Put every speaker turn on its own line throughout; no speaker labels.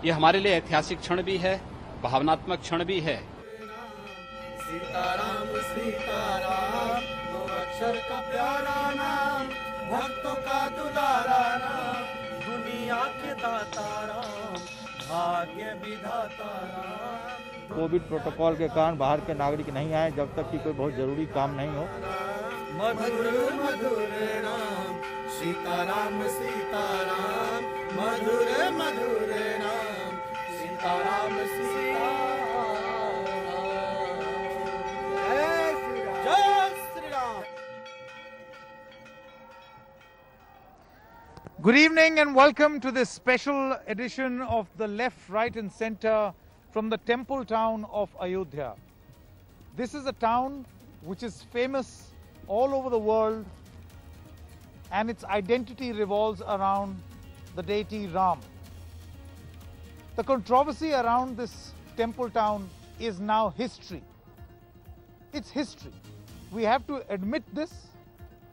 ये हमारे लिए ऐतिहासिक क्षण भी है, भावनात्मक क्षण भी है।
सीताराम सीताराम, दो अक्षर का प्यारा नाम, भक्तों का दुलारा नाम, दुनिया के दाता राम, भाग्य विधाता राम।
कोविड प्रोटोकॉल के कारण बाहर के नागरिक नहीं आए जब तक कि कोई बहुत जरूरी काम नहीं हो।
मधुर मधुर नाम सीताराम सीताराम, मधुर मधुर नाम सीताराम सीताराम। जय Shri Ram.
Good evening and welcome to this special edition of the Left, Right and Centre from the temple town of Ayodhya. This is a town which is famous all over the world, and its identity revolves around the deity Ram. The controversy around this temple town is now history. It's history. We have to admit this,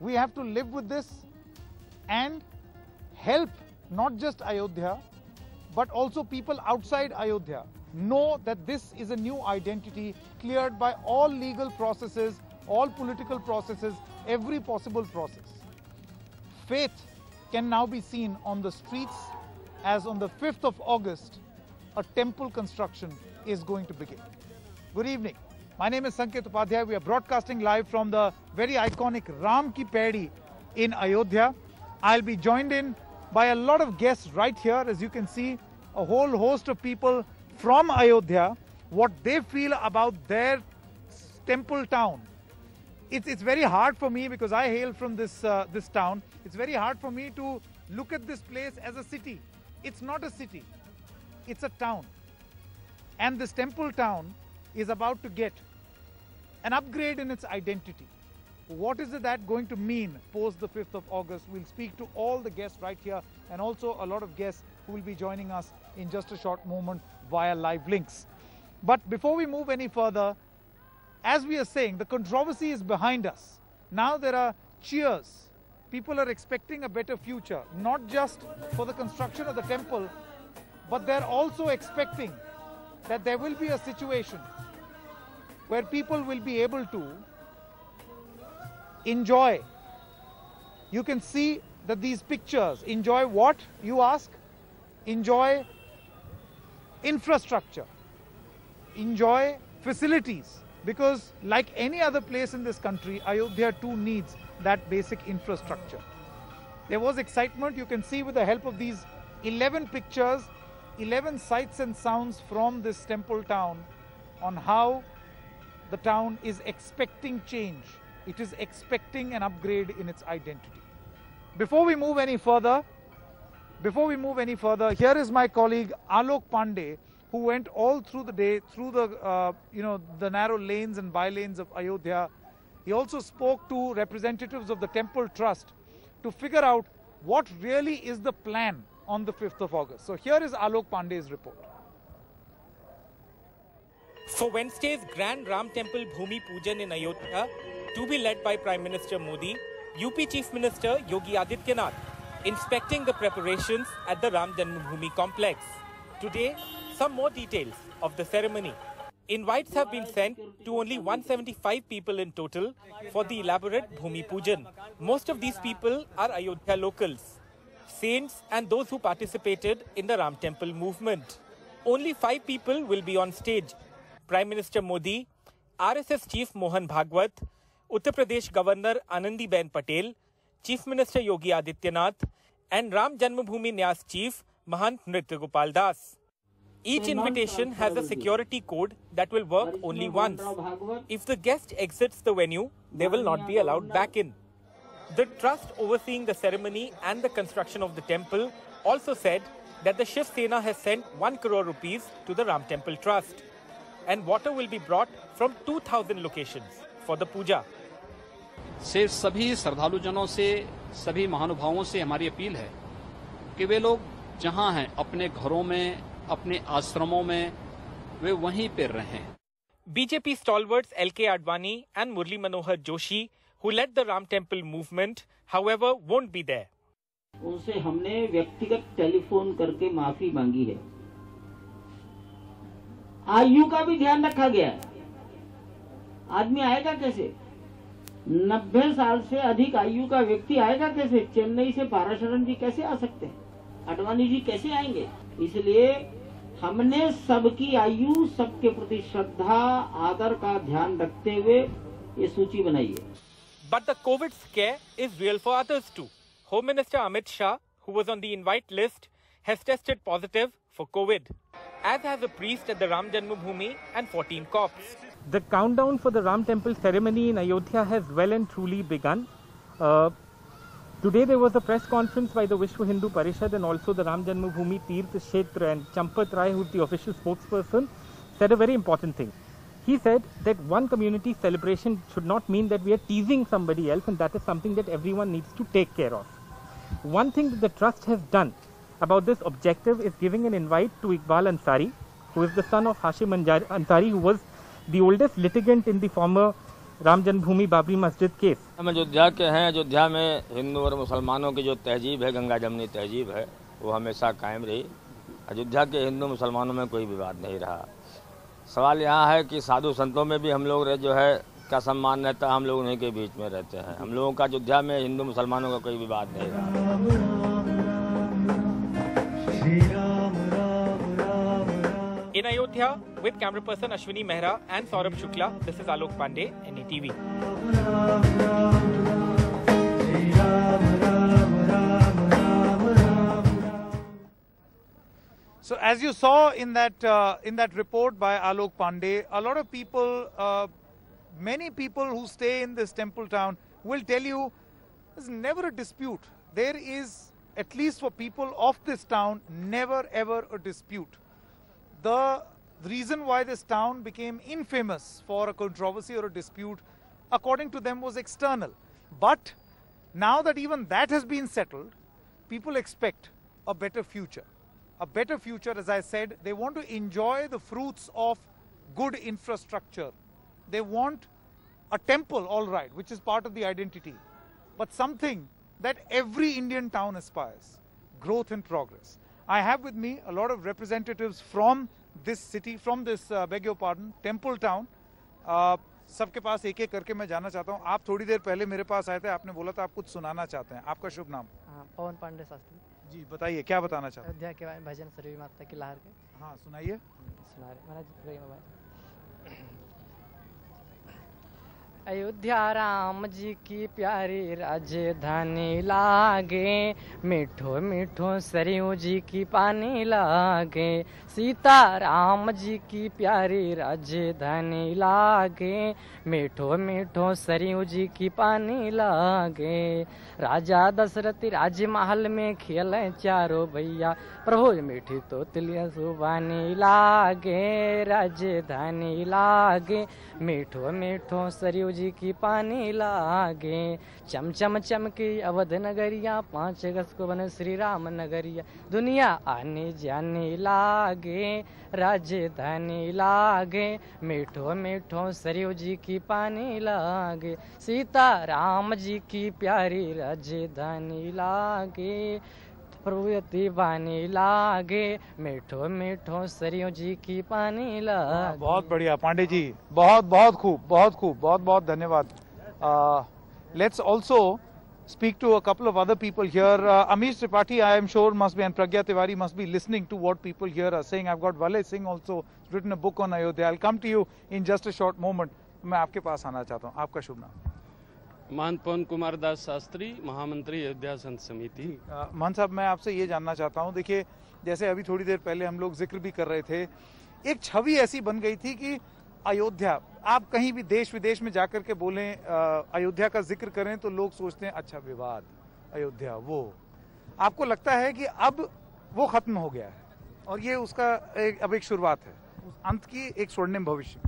we have to live with this and help not just Ayodhya but also people outside Ayodhya know that this is a new identity cleared by all legal processes, all political processes, every possible process. Faith can now be seen on the streets as on the 5th of August, a temple construction is going to begin. Good evening. My name is Sanket Upadhyay. We are broadcasting live from the very iconic Ram Ki Paidi in Ayodhya. I'll be joined in by a lot of guests right here. As you can see, a whole host of people from Ayodhya, what they feel about their temple town. It's very hard for me because I hail from this town. It's very hard for me to look at this place as a city. It's not a city, it's a town. And this temple town is about to get an upgrade in its identity. What is that going to mean post the 5th of August? We'll speak to all the guests right here and also a lot of guests who will be joining us in just a short moment via live links. But before we move any further, as we are saying, the controversy is behind us. Now there are cheers. People are expecting a better future, not just for the construction of the temple, but they're also expecting that there will be a situation where people will be able to enjoy. You can see that these pictures enjoy what, you ask? Enjoy infrastructure, enjoy facilities, because like any other place in this country, Ayodhya too needs that basic infrastructure. There was excitement. You can see with the help of these 11 pictures, 11 sights and sounds from this temple town on how the town is expecting change. It is expecting an upgrade in its identity. Before we move any further, here is my colleague Alok Pandey, who went all through the day through the narrow lanes and by-lanes of Ayodhya. He also spoke to representatives of the temple trust to figure out what really is the plan on the 5th of August. So here is Alok Pandey's report.
For Wednesday's Grand Ram Temple Bhumi Pujan in Ayodhya, to be led by Prime Minister Modi, UP Chief Minister Yogi Adityanath inspecting the preparations at the Ram Janmabhoomi complex. Today, some more details of the ceremony. Invites have been sent to only 175 people in total for the elaborate Bhumi Pujan. Most of these people are Ayodhya locals, saints and those who participated in the Ram Temple movement. Only 5 people will be on stage. Prime Minister Modi, RSS Chief Mohan Bhagwat, Uttar Pradesh Governor Anandiben Patel, Chief Minister Yogi Adityanath and Ram Janmabhoomi Nyas Chief Mahant Nritya Gopal Das. Each invitation has a security code that will work only once. If the guest exits the venue, they will not be allowed back in. The trust overseeing the ceremony and the construction of the temple also said that the Shiv Sena has sent 1 crore rupees to the Ram Temple Trust. And water will be brought from 2,000 locations for the puja.
से सभी श्रद्धालुजनों से, सभी महानुभावों से हमारी appeal है कि वे लोग जहां हैं अपने घरों में, अपने आश्रमों में, वे वहीं पर रहें.
BJP stalwarts LK Advani and Murli Manohar Joshi, who led the Ram Temple movement, however, won't be there.
उनसे हमने व्यक्तिगत टेलीफोन करके माफी मांगी है आयु का भी ध्यान रखा गया है। आदमी आएगा कैसे? 90 साल से अधिक आयु का व्यक्ति आएगा कैसे? चेन्नई से पाराशरण जी कैसे आ सकते हैं? अडवाणी जी कैसे आएंगे? इसलिए हमने सबकी आयु, सबके प्रति श्रद्धा, आदर का ध्यान रखते हुए ये सूची बनाई है।
But the COVID scare is real for others too. Home Minister Amit Shah, who was on the invite list, has tested positive for COVID, as has a priest at the Ram Janmabhoomi and 14 cops. The countdown for the Ram Temple ceremony in Ayodhya has well and truly begun. Today there was a press conference by the Vishwa Hindu Parishad and also the Ram Janmabhoomi Tirth Kshetra, and Champat Rai, who is the official spokesperson, said a very important thing. He said that one community celebration should not mean that we are teasing somebody else, and that is something that everyone needs to take care of. One thing that the trust has done about this objective is giving an invite to Iqbal Ansari, who is the son of Hashim Ansari, who was the oldest litigant in the former Ram जन्मभूमि बाबरी मस्जिद case.
हम अयोध्या के हैं। अयोध्या में हिंदू और मुसलमानों की जो तहजीब है, गंगा जमनी तहजीब है, वो हमेशा कायम रही। अयोध्या के हिंदू मुसलमानों में कोई विवाद नहीं रहा। सवाल यहाँ है कि साधु संतों में भी हम लोग जो है का सम्मान रहता है, हम लोग उन्हीं के बीच में रहते हैं। हम लोगों का अयोध्या में हिंदू मुसलमानों का कोई विवाद नहीं रहा।
In Ayodhya, with camera person Ashwini Mehra and Saurabh Shukla, this is Alok Pandey, NETV.
So as you saw in that report by Alok Pandey, a lot of people, many people who stay in this temple town will tell you there's never a dispute. There is, at least for people of this town, never ever a dispute. The reason why this town became infamous for a controversy or a dispute, according to them, was external. But now that even that has been settled, people expect a better future. A better future, as I said, they want to enjoy the fruits of good infrastructure. They want a temple, all right, which is part of the identity, but something that every Indian town aspires, growth and progress. I have with me a lot of representatives from this city, from this, beg your pardon, temple town. सबके पास एक एक करके मैं जानना चाहता हूँ। आप थोड़ी देर पहले मेरे पास आए थे, आपने बोला था आप कुछ सुनाना चाहते हैं। आपका शुभ नाम?
पवन पांडे शास्त्री जी।
बताइए क्या बताना चाहते हैं?
अयोध्या के बारे में भजन सरवी माता की लहर के।
हाँ सुनाइए।
सुना रहे महाराज। अयोध्या राम जी की प्यारी राजधानी लागे, मीठो मीठो सरयू जी की पानी लागे। सीता राम जी की प्यारी राजधानी लागे, मीठो मीठो सरयू जी की पानी लागे। राजा दशरथ राजमहल में खेले चारों भैया, प्रभु मीठी तो तिलिया सुबानी लागे। राजधानी लागे, मीठो मीठो सरयू जी की पानी लागे। चम चम चमकी अवध नगरिया, 5 अगस्त को बने श्री राम नगरिया। दुनिया आने जाने लागे, राजधानी लागे, मीठो मीठो सरयू जी की पानी लागे। सीता राम जी की प्यारी राजधानी लागे, प्रभु वानी लागे, मीठो मीठो सरयू जी की पानी लागे।
बहुत बढ़िया पांडे जी, बहुत बहुत खूब, बहुत खूब, बहुत बहुत धन्यवाद। Let's also speak to a couple of other people here. Amish Tripathi, I am sure, must be, and Pragya Tiwari must be listening to what people here are saying. I've got Valay Singh also written a book on Ayodhya. I'll come to you in just a short moment. मैं आपके पास आना चाहता हूँ। आपका शुभ नाम?
महंत पवन कुमार दास शास्त्री, महामंत्री अयोध्या संत समिति।
महंत साहब, मैं आपसे ये जानना चाहता हूँ, देखिए जैसे अभी थोड़ी देर पहले हम लोग जिक्र भी कर रहे थे, एक छवि ऐसी बन गई थी कि अयोध्या, आप कहीं भी देश विदेश में जाकर के बोलें, अयोध्या का जिक्र करें तो लोग सोचते हैं अच्छा विवाद, अयोध्या वो। आपको लगता है कि अब वो खत्म हो गया है और ये उसका अब एक शुरुआत है उस अंत की, एक स्वर्णिम भविष्य?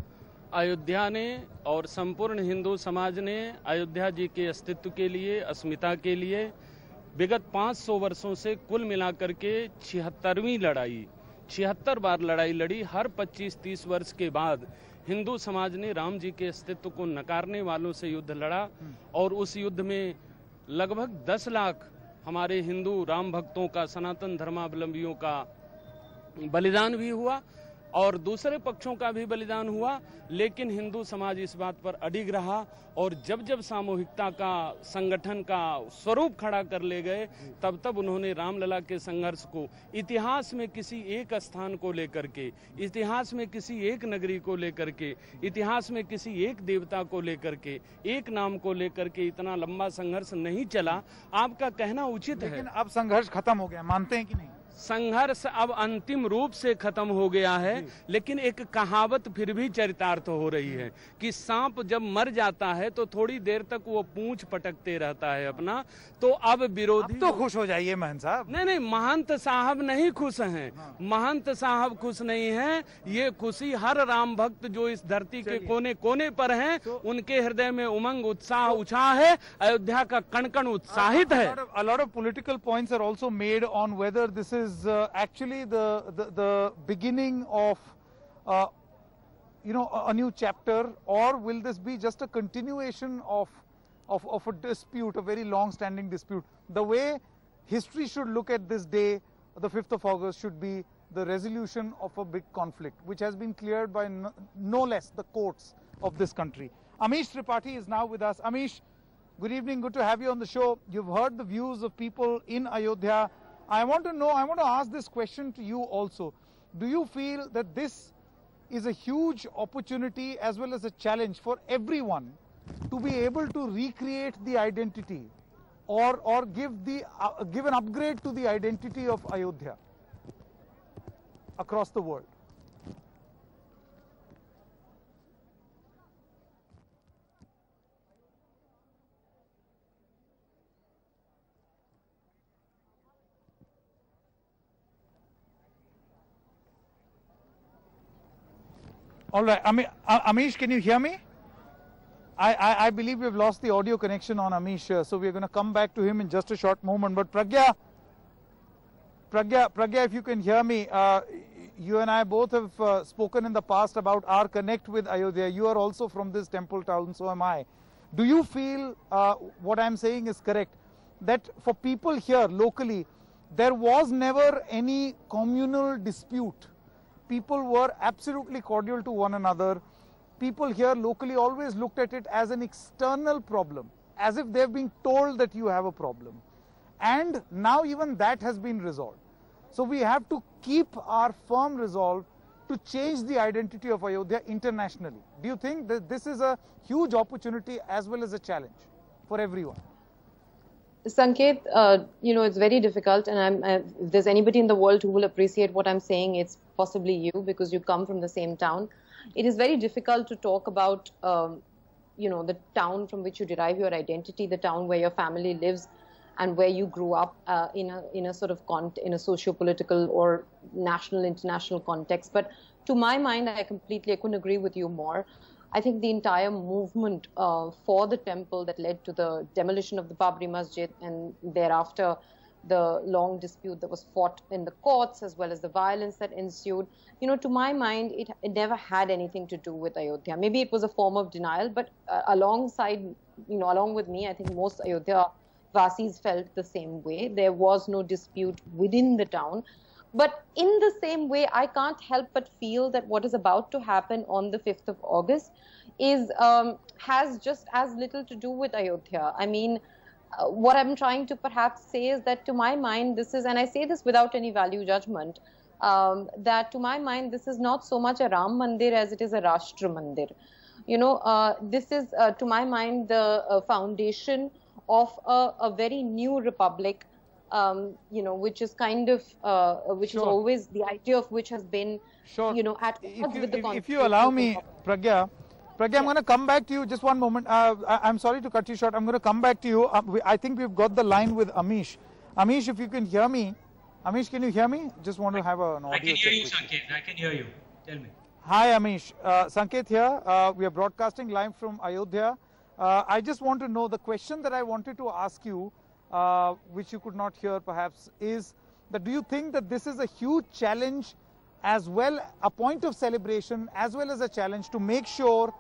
अयोध्या ने और संपूर्ण हिंदू समाज ने अयोध्या जी के अस्तित्व के लिए, अस्मिता के लिए विगत 500 वर्षों से कुल मिलाकर के 76वीं लड़ाई, 76 बार लड़ाई लड़ी। हर 25-30 वर्ष के बाद हिंदू समाज ने राम जी के अस्तित्व को नकारने वालों से युद्ध लड़ा और उस युद्ध में लगभग 10 लाख हमारे हिंदू राम भक्तों का, सनातन धर्मावलंबियों का बलिदान भी हुआ और दूसरे पक्षों का भी बलिदान हुआ, लेकिन हिंदू समाज इस बात पर अडिग रहा और जब जब सामूहिकता का, संगठन का स्वरूप खड़ा कर ले गए, तब तब उन्होंने रामलला के संघर्ष को इतिहास में किसी एक स्थान को लेकर के, इतिहास में किसी एक नगरी को लेकर के, इतिहास में किसी एक देवता को लेकर के, एक नाम को लेकर के इतना लंबा संघर्ष नहीं चला। आपका कहना उचित है।
लेकिन अब संघर्ष खत्म हो गया, मानते हैं कि नहीं?
संघर्ष अब अंतिम रूप से खत्म हो गया है, लेकिन एक कहावत फिर भी चरितार्थ हो रही है कि सांप जब मर जाता है तो थोड़ी देर तक वो पूंछ पटकते रहता है अपना। तो अब विरोधी
अब तो खुश हो जाइए महंत साहब।
नहीं, महंत साहब नहीं खुश हैं। महंत साहब खुश नहीं हैं। ये खुशी हर राम भक्त जो इस धरती के कोने कोने पर हैं, उनके हृदय में उमंग, उत्साह, उछाह है। अयोध्या का कण कण उत्साहित है।
A lot of political points are also made on whether this is actually the beginning of a new chapter, or will this be just a continuation of a dispute, a very long-standing dispute. The way history should look at this day, the 5th of August, should be the resolution of a big conflict, which has been cleared by no less the courts of this country. Amish Tripathi is now with us. Amish, good evening, good to have you on the show. You've heard the views of people in Ayodhya. I want to ask this question to you also. Do you feel that this is a huge opportunity as well as a challenge for everyone to be able to recreate the identity or give an upgrade to the identity of Ayodhya across the world? All right, Amish, can you hear me? I believe we've lost the audio connection on Amish, so we're going to come back to him in just a short moment. But Pragya, if you can hear me, you and I both have spoken in the past about our connect with Ayodhya. You are also from this temple town, so am I. Do you feel what I'm saying is correct? That for people here locally, there was never any communal dispute. People were absolutely cordial to one another. People here locally always looked at it as an external problem, as if they've been told that you have a problem. And now even that has been resolved. So we have to keep our firm resolve to change the identity of Ayodhya internationally. Do you think that this is a huge opportunity as well as a challenge for everyone?
Sanket, it's very difficult, and if there's anybody in the world who will appreciate what I'm saying, it's possibly you, because you come from the same town. It is very difficult to talk about, the town from which you derive your identity, the town where your family lives, and where you grew up in a sort of in a socio-political or national, international context. But to my mind, I couldn't agree with you more. I think the entire movement for the temple that led to the demolition of the Babri Masjid and thereafter the long dispute that was fought in the courts, as well as the violence that ensued, to my mind, it never had anything to do with Ayodhya. Maybe it was a form of denial, but along with me, I think most Ayodhya Vasis felt the same way. There was no dispute within the town. But in the same way, I can't help but feel that what is about to happen on the 5th of August has just as little to do with Ayodhya. I mean, what I'm trying to perhaps say is that to my mind, this is, and I say this without any value judgment, that to my mind, this is not so much a Ram Mandir as it is a Rashtra Mandir. This is, to my mind, the foundation of a very new republic, which is kind of, which is always, the idea of which has been, at odds with the constitution.
If you allow me, Pragya, I'm going to come back to you. Just one moment. I'm sorry to cut you short. I'm going to come back to you. I think we've got the line with Amish. Amish, if you can hear me. Amish, can you hear me? Just want to have an audio.
I can hear you, Sanket. I can hear you. Tell me.
Hi, Amish. Sanket here. We are broadcasting live from Ayodhya. I just want to know, the question that I wanted to ask you, which you could not hear perhaps, is that do you think that this is a huge challenge as well, a point of celebration, as well as a challenge to make sure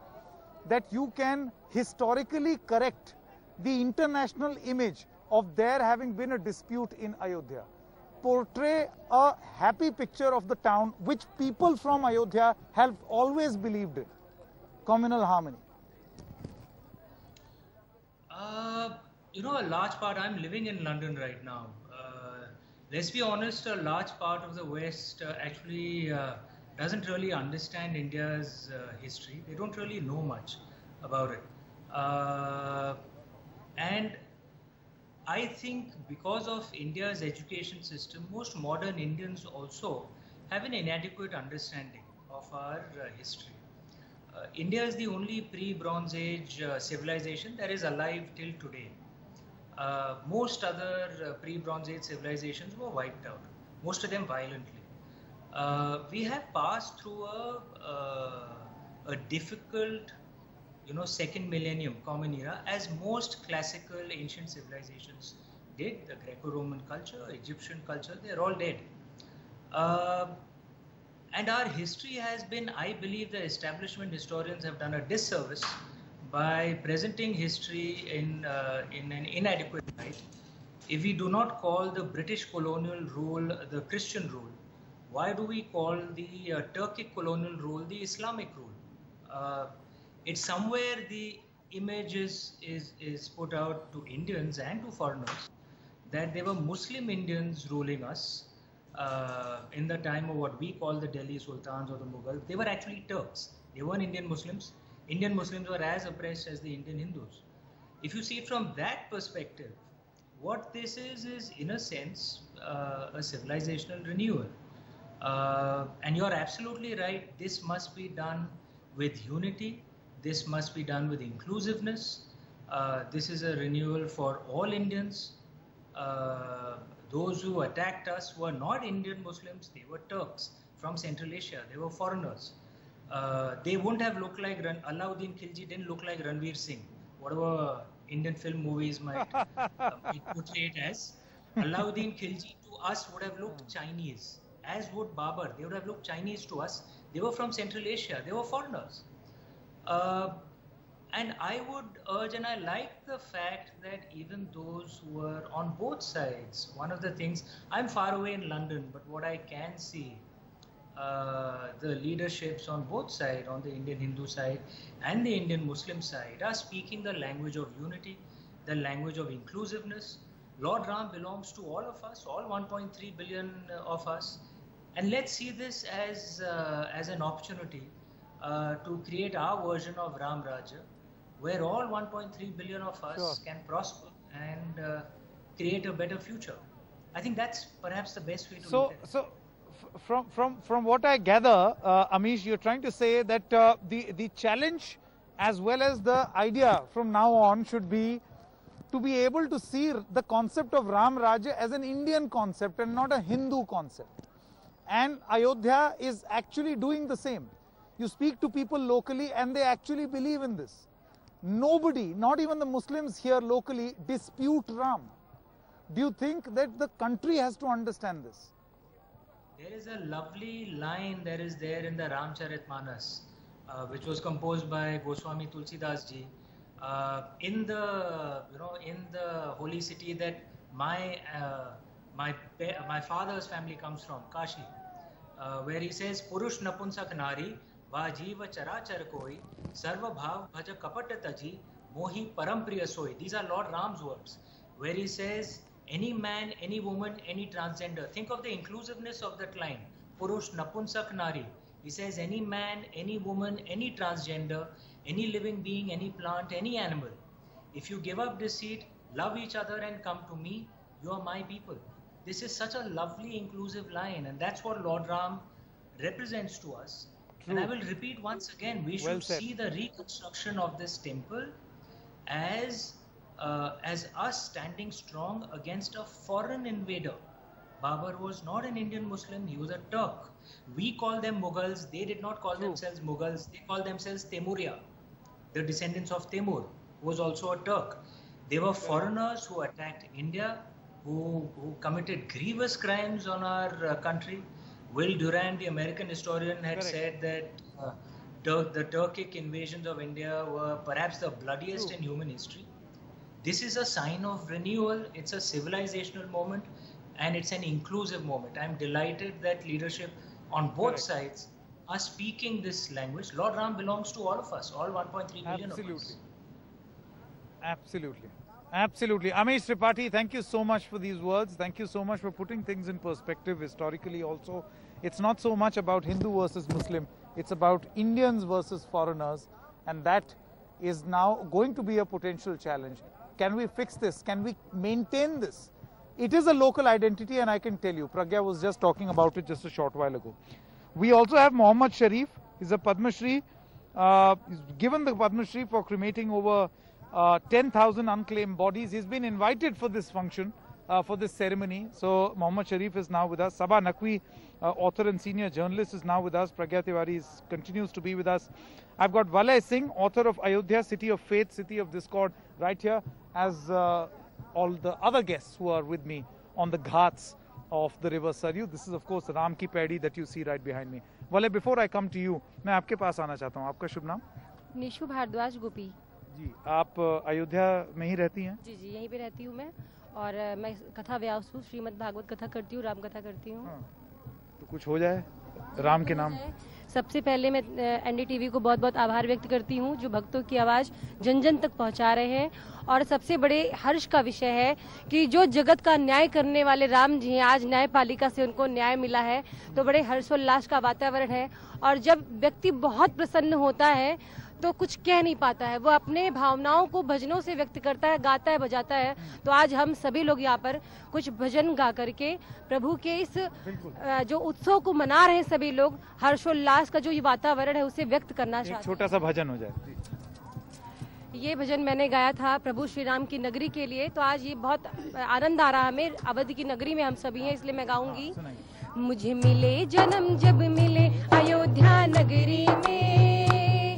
that you can historically correct the international image of there having been a dispute in Ayodhya? portray a happy picture of the town, which people from Ayodhya have always believed in? Communal harmony.
You know, a large part, I'm living in London right now. Let's be honest, a large part of the West actually doesn't really understand India's history. They don't really know much about it. And I think because of India's education system, most modern Indians also have an inadequate understanding of our history. India is the only pre-Bronze Age civilization that is alive till today. Most other pre-Bronze Age civilizations were wiped out, most of them violently. We have passed through a difficult, second millennium, common era, as most classical ancient civilizations did. The Greco-Roman culture, Egyptian culture, they're all dead. And our history has been, I believe the establishment historians have done a disservice by presenting history in an inadequate light. If we do not call the British colonial rule the Christian rule, why do we call the Turkic colonial rule the Islamic rule? It's somewhere the image is put out to Indians and to foreigners that they were Muslim Indians ruling us in the time of what we call the Delhi Sultans or the Mughals. They were actually Turks. They weren't Indian Muslims. Indian Muslims were as oppressed as the Indian Hindus. If you see it from that perspective, what this is in a sense a civilizational renewal. And you're absolutely right, this must be done with unity, this must be done with inclusiveness. This is a renewal for all Indians. Those who attacked us were not Indian Muslims, they were Turks from Central Asia, they were foreigners. They wouldn't have looked like Alauddin Khilji didn't look like Ranveer Singh, whatever Indian film movies might portray it as. Alauddin Khilji to us would have looked Chinese, as would Babur. They would have looked Chinese to us. They were from Central Asia, they were foreigners. And I would urge, and I like the fact that even those who were on both sides, one of the things, I'm far away in London, but what I can see, the leaderships on both sides, on the Indian Hindu side and the Indian Muslim side, are speaking the language of unity, the language of inclusiveness. Lord Ram belongs to all of us, all 1.3 billion of us. And let's see this as an opportunity to create our version of Ram Raja, where all 1.3 billion of us can prosper and create a better future. I think that's perhaps the best way to look at it.
So from what I gather, Amish, you're trying to say that the challenge as well as the idea from now on should be to be able to see the concept of Ram Raja as an Indian concept and not a Hindu concept. And Ayodhya is actually doing the same. You speak to people locally and they actually believe in this. Nobody, not even the Muslims here locally, dispute Ram. Do you think that the country has to understand this?
There is a lovely line that is there in the Ramcharitmanas, which was composed by Goswami Tulsidas ji, in the holy city that my father's family comes from, Kashi, where he says, Purush Napunsak Nari, Vajiva Charachar Koi, Sarva Bhav Bhaja Kapat Taji, Mohi Parampriya Soi. These are Lord Ram's words, where he says, any man, any woman, any transgender. Think of the inclusiveness of that line. Purush Napunsak Nari. He says any man, any woman, any transgender, any living being, any plant, any animal. If you give up deceit, love each other and come to me, you are my people. This is such a lovely inclusive line, and that's what Lord Ram represents to us. True. And I will repeat once again, we should see the reconstruction of this temple as us standing strong against a foreign invader. Babur was not an Indian Muslim, he was a Turk. We call them Mughals, they did not call themselves Mughals, they called themselves Temuriya. The descendants of Temur, who was also a Turk. They were foreigners who attacked India, who committed grievous crimes on our country. Will Durant, the American historian, had said that the Turkic invasions of India were perhaps the bloodiest in human history. This is a sign of renewal. It's a civilizational moment. and it's an inclusive moment. I'm delighted that leadership on both sides are speaking this language. Lord Ram belongs to all of us, all 1.3 billion of us.
Absolutely. Absolutely. Amish Tripathi, thank you so much for these words. Thank you so much for putting things in perspective historically also. It's not so much about Hindu versus Muslim. It's about Indians versus foreigners. And that is now going to be a potential challenge. Can we fix this? Can we maintain this? It is a local identity, and I can tell you, Pragya was just talking about it just a short while ago. We also have Mohammad Sharif. He's a Padma Shri. He's given the Padma Shri for cremating over 10,000 unclaimed bodies. He's been invited for this function, for this ceremony. So Mohammad Sharif is now with us. Sabah Naqvi, author and senior journalist, is now with us. Pragya Tiwari continues to be with us. I've got Valay Singh, author of Ayodhya, City of Faith, City of Discord, right here, as all the other guests who are with me on the ghats of the river Saryu. This is of course Ram Ki Paidi that you see right behind me. Valay, before I come to you, मैं आपके पास आना चाहता हूँ. आपका शुभ नाम?
निशु भारद्वाज गोपी
जी. आप अयोध्या में ही रहती हैं?
जी जी, यहीं पे रहती हूँ मैं, और मैं कथा व्यास हूँ, श्रीमद् भागवत कथा करती हूँ, राम कथा करती हूँ.
तो कुछ हो जाए राम के नाम.
सबसे पहले मैं एनडीटीवी को बहुत बहुत आभार व्यक्त करती हूँ, जो भक्तों की आवाज जन जन तक पहुँचा रहे हैं. और सबसे बड़े हर्ष का विषय है कि जो जगत का न्याय करने वाले राम जी हैं, आज न्यायपालिका से उनको न्याय मिला है, तो बड़े हर्षोल्लास का वातावरण है. और जब व्यक्ति बहुत प्रसन्न होता है तो कुछ कह नहीं पाता है, वो अपने भावनाओं को भजनों से व्यक्त करता है, गाता है, बजाता है. तो आज हम सभी लोग यहाँ पर कुछ भजन गा करके प्रभु के इस जो उत्सव को मना रहे हैं, सभी लोग हर्षोल्लास का जो ये वातावरण है उसे व्यक्त करना चाहते हैं.
छोटा सा भजन हो जाए.
ये भजन मैंने गाया था प्रभु श्री राम की नगरी के लिए, तो आज ये बहुत आनंद आ रहा है हमें. अवध की नगरी में हम सभी हैं, इसलिए मैं गाऊंगी. मुझे मिले जन्म जब मिले अयोध्या नगरी में,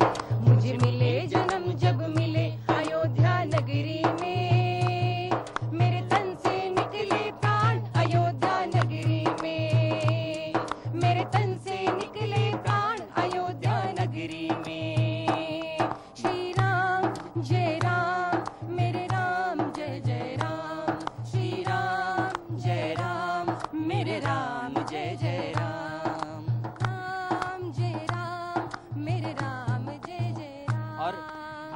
मुझे मिले जन्म जब मिले अयोध्या नगरी में, मेरे तन से निकले प्राण अयोध्या नगरी में, मेरे तन से निकले प्राण अयोध्या नगरी में. श्री राम जय राम, मेरे राम जय जय राम, श्री राम जय राम, मेरे राम जय जय राम, राम जय राम, मेरे राम जय जय राम.
और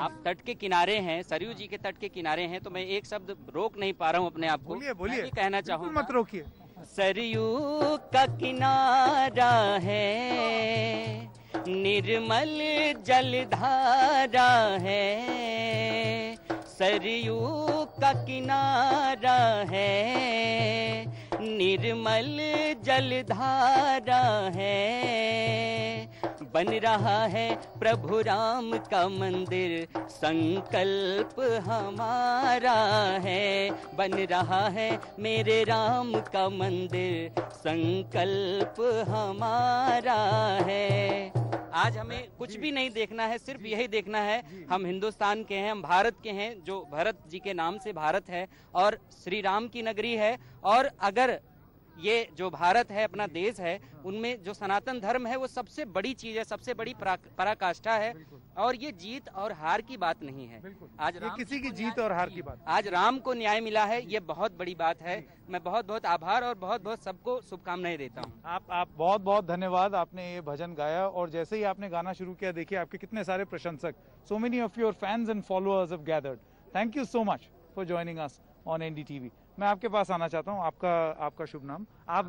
आप तट के किनारे हैं, सरयू जी के तट के किनारे हैं, तो मैं एक शब्द रोक नहीं पा रहा हूँ अपने आप को.
बोलिए
कहना चाहूँगा,
मत रोकिए.
सरयू का किनारा है, निर्मल जलधारा है, सरयू का किनारा है, निर्मल जलधारा है. बन रहा है प्रभु राम का मंदिर, संकल्प हमारा है. बन रहा है मेरे राम का मंदिर, संकल्प हमारा है. आज हमें कुछ भी नहीं देखना है, सिर्फ यही देखना है हम हिंदुस्तान के हैं, हम भारत के हैं, जो भरत जी के नाम से भारत है और श्री राम की नगरी है. और अगर ये जो भारत है, अपना देश है, उनमें जो सनातन धर्म है वो सबसे बड़ी चीज है, सबसे बड़ी पराकाष्ठा है. और ये जीत और हार की बात नहीं है. आज राम
किसी की जीत और हार की बात.
आज राम को न्याय मिला है, ये बहुत बड़ी बात है. मैं बहुत बहुत आभार और बहुत बहुत सबको शुभकामनाएं देता हूँ.
आप बहुत बहुत धन्यवाद. आपने ये भजन गाया और जैसे ही आपने गाना शुरू किया, देखिए आपके कितने सारे प्रशंसक, so many of your fans and followers have gathered. Thank you so much for joining us on NDTV. मैं आपके पास आना चाहता हूँ. आपका शुभ नाम? आप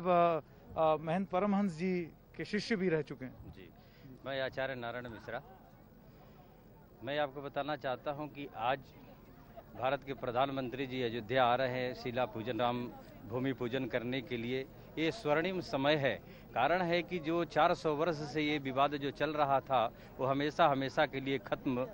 महंत परमहंस जी के शिष्य भी रह चुके हैं.
जी, मैं आचार्य नारायण मिश्रा. मैं आपको बताना चाहता हूं कि आज भारत के प्रधानमंत्री जी अयोध्या आ रहे हैं शिला पूजन, राम भूमि पूजन करने के लिए. ये स्वर्णिम समय है. कारण है कि जो 400 वर्ष से ये विवाद जो चल रहा था वो हमेशा हमेशा के लिए खत्म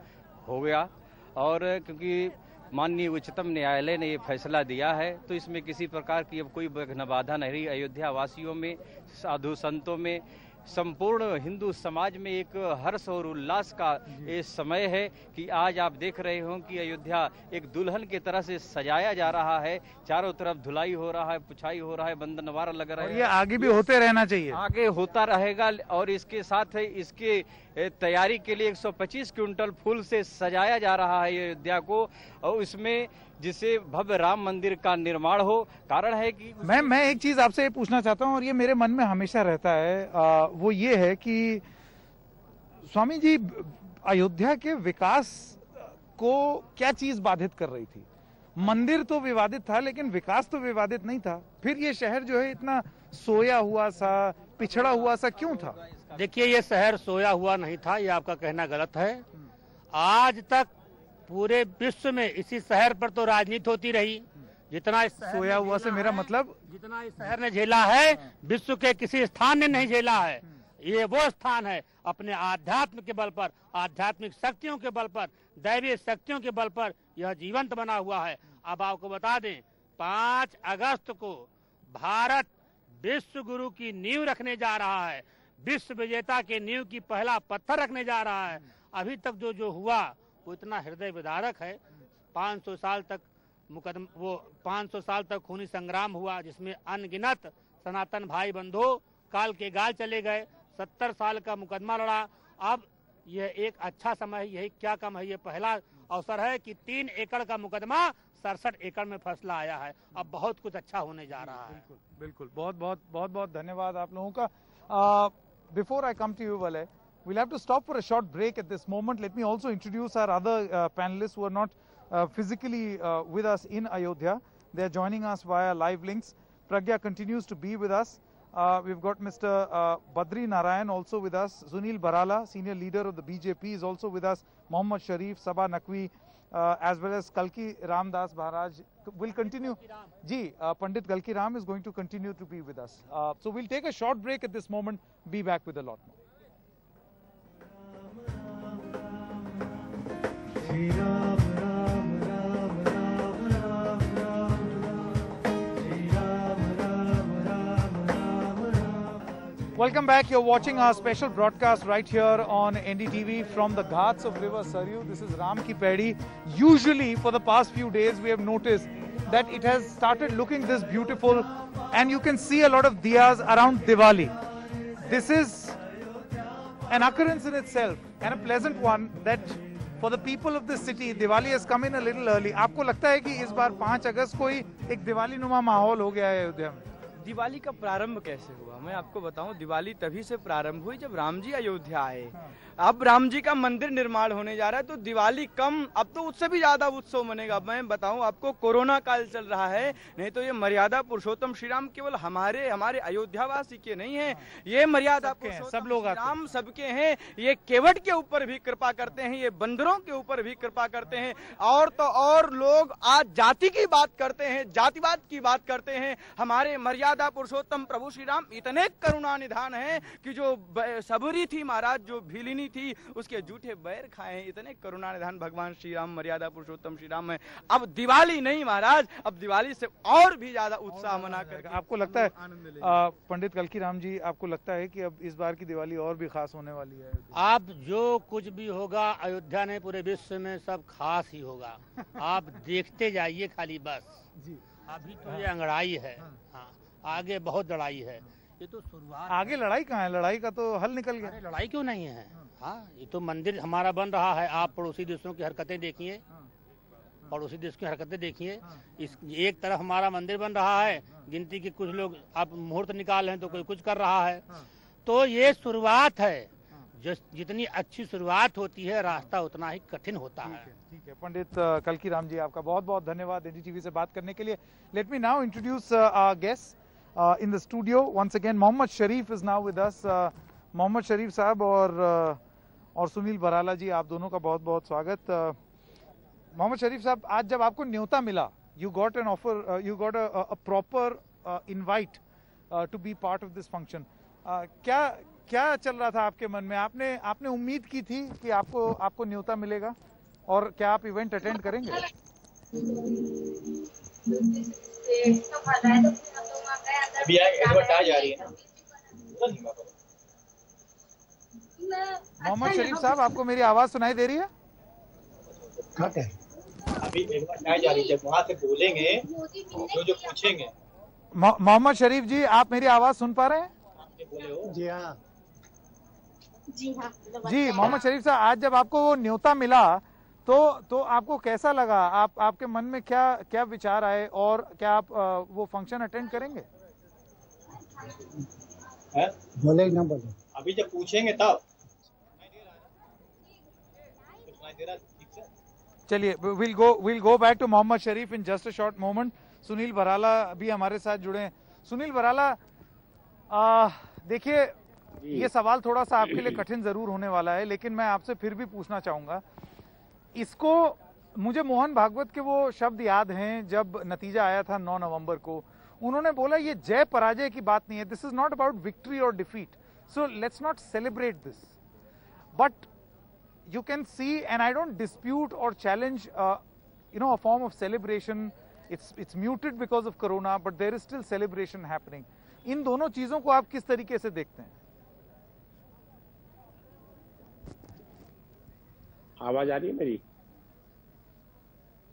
हो गया. और क्योंकि माननीय उच्चतम न्यायालय ने ये फैसला दिया है, तो इसमें किसी प्रकार की अब कोई विघ्न बाधा नहीं. अयोध्या वासियों में, साधु संतों में, संपूर्ण हिंदू समाज में एक हर्ष और उल्लास का ये समय है कि आज आप देख रहे हो कि अयोध्या एक दुल्हन की तरह से सजाया जा रहा है. चारों तरफ धुलाई हो रहा है, पुछाई हो रहा है, बंदनवार लग रहा है.
ये आगे भी होते रहना चाहिए.
आगे होता रहेगा. और इसके साथ इसके तैयारी के लिए 125 क्विंटल फूल से सजाया जा रहा है अयोध्या को. और इसमें जिससे भव्य राम मंदिर का निर्माण हो। कारण है कि
मैं एक चीज आपसे पूछना चाहता हूँ और ये मेरे मन में हमेशा रहता है, वो ये है कि स्वामी जी अयोध्या के विकास को क्या चीज बाधित कर रही थी? मंदिर तो विवादित था लेकिन विकास तो विवादित नहीं था। फिर ये शहर जो है इतना सोया हुआ सा, पिछड़ा हुआ सा क्यों था?
देखिए, ये शहर सोया हुआ नहीं था, ये आपका कहना गलत है। आज तक पूरे विश्व में इसी शहर पर तो राजनीति होती रही। जितना इस
सोया हुआ से मेरा मतलब,
जितना इस शहर ने झेला है विश्व के किसी स्थान ने नहीं झेला है। ये वो स्थान है अपने आध्यात्म के बल पर, आध्यात्मिक शक्तियों के बल पर, दैवीय शक्तियों के बल पर यह जीवंत बना हुआ है। अब आपको बता दें, 5 अगस्त को भारत विश्व गुरु की नींव रखने जा रहा है, विश्व विजेता के नींव की पहला पत्थर रखने जा रहा है। अभी तक जो हुआ वो इतना हृदय विदारक है। 500 साल तक 500 साल तक खूनी संग्राम हुआ, जिसमें अनगिनत सनातन भाई बंधु काल के गाल चले गए। 70 साल का मुकदमा लड़ा। अब यह एक अच्छा समय है, यही क्या कम है, ये पहला अवसर है कि 3 एकड़ का मुकदमा 67 एकड़ में फैसला आया है। अब बहुत कुछ अच्छा होने जा रहा है।
बिल्कुल, बहुत धन्यवाद आप लोगों का। Before I come to you Valay, we'll have to stop for a short break at this moment. Let me also introduce our other panelists who are not physically with us in Ayodhya. They are joining us via live links. Pragya continues to be with us. We've got Mr. Badri Narayan also with us. Sunil Barala, senior leader of the BJP, is also with us. Mohammad Sharif, Sabha Naqvi, as well as Kalki Ramdas Maharaj will continue. Pandit Kalki Ram is going to continue to be with us. So we'll take a short break at this moment. Be back with a lot more. Welcome back. You're watching our special broadcast right here on NDTV from the Ghats of River Saryu. This is Ram Ki Paidi. Usually for the past few days we have noticed that it has started looking this beautiful and you can see a lot of diyas around Diwali. This is an occurrence in itself and a pleasant one that for the people of this city, Diwali has come in a little early. आपको लगता है कि इस बार 5 अगस्त को ही एक दिवाली नुमा माहौल हो गया है अयोध्या में?
दिवाली का प्रारंभ कैसे हुआ मैं आपको बताऊं। दिवाली तभी से प्रारंभ हुई जब राम जी अयोध्या आए। अब राम जी का मंदिर निर्माण होने जा रहा है तो दिवाली कम, अब तो उससे भी ज्यादा उत्सव मनेगा। मैं बताऊं आपको, कोरोना काल चल रहा है, नहीं तो ये मर्यादा पुरुषोत्तम श्री राम केवल हमारे अयोध्यावासी के नहीं है, ये मर्यादा सब लोग राम सबके हैं। ये केवट के ऊपर भी कृपा करते हैं, ये बंदरों के ऊपर भी कृपा करते हैं। और तो और लोग आज जाति की बात करते हैं, जातिवाद की बात करते हैं। हमारे मर्यादा पुरुषोत्तम प्रभु श्री राम इतने करुणा निधान है कि जो सबरी थी महाराज, जो भीलिनी थी, उसके जूठे बैर खाए हैं। इतने करुणा निधान भगवान श्री राम, मर्यादा पुरुषोत्तम श्री राम है। अब दिवाली नहीं महाराज, अब दिवाली से और भी ज्यादा उत्साह मना कर।
आपको लगता है पंडित कल्की राम जी, आपको लगता है कि अब इस बार की दिवाली और भी खास होने वाली है?
अब जो कुछ भी होगा अयोध्या ने पूरे विश्व में सब खास ही होगा। आप देखते जाइए खाली बस। अभी तो ये अंगड़ाई है, हाँ, आगे बहुत लड़ाई है। ये तो शुरुआत। आगे
लड़ाई कहाँ है? लड़ाई का तो हल निकल गया।
अरे लड़ाई क्यों नहीं है? हाँ, ये तो मंदिर हमारा बन रहा है। आप पड़ोसी देशों की हरकतें देखिए, पड़ोसी देश की हरकतें देखिए। इस एक तरफ हमारा मंदिर बन रहा है, गिनती के कुछ लोग आप मुहूर्त निकाल हैं तो कोई कुछ कर रहा है। तो ये शुरुआत है। जितनी अच्छी शुरुआत होती है, रास्ता उतना ही कठिन होता है।
ठीक है पंडित कल्की राम जी, आपका बहुत बहुत धन्यवाद एनडीटीवी से बात करने के लिए। Let me now introduce our guest in the studio once again. Mohammad Sharif is now with us. Mohammad Sharif साहब और सुनील बराला जी, आप दोनों का बहुत बहुत स्वागत। मोहम्मद शरीफ साहब, आज जब आपको न्योता मिला, you got an offer, you got a proper invite to be part of this function. क्या चल रहा था आपके मन में? आपने उम्मीद की थी कि आपको न्योता मिलेगा और क्या आप इवेंट अटेंड करेंगे?
अभी एडवर्टाइज आ रही है ना।
मोहम्मद शरीफ साहब, आपको मेरी आवाज सुनाई दे रही है?
अभी एडवर्टाइज आ रही है, जब वहाँ से बोलेंगे जो पूछेंगे।
मोहम्मद शरीफ जी, आप मेरी आवाज सुन पा रहे हैं?
जी हाँ,
जी मोहम्मद शरीफ साहब, आज जब आपको वो न्योता मिला तो आपको कैसा लगा? आपके मन में क्या विचार आए और क्या आप वो फंक्शन अटेंड करेंगे?
बोले ना बोले, अभी जब पूछेंगे तब।
चलिए, we'll go back to Mohammad Sharif in just a short moment. Sunil भराला भी हमारे साथ जुड़े हैं। सुनील भराला, देखिए ये सवाल थोड़ा सा आपके लिए कठिन जरूर होने वाला है, लेकिन मैं आपसे फिर भी पूछना चाहूंगा। इसको मुझे मोहन भागवत के वो शब्द याद हैं जब नतीजा आया था 9 नवंबर को। उन्होंने बोला ये जय पराजय की बात नहीं है, this is not about victory और defeat, so let's not celebrate this, but you can see, and I don't dispute or challenge a form of celebration. It's muted because of corona, but there is still celebration happening. इन दोनों चीजों को आप किस तरीके से देखते हैं?
आवाज आ रही है मेरी?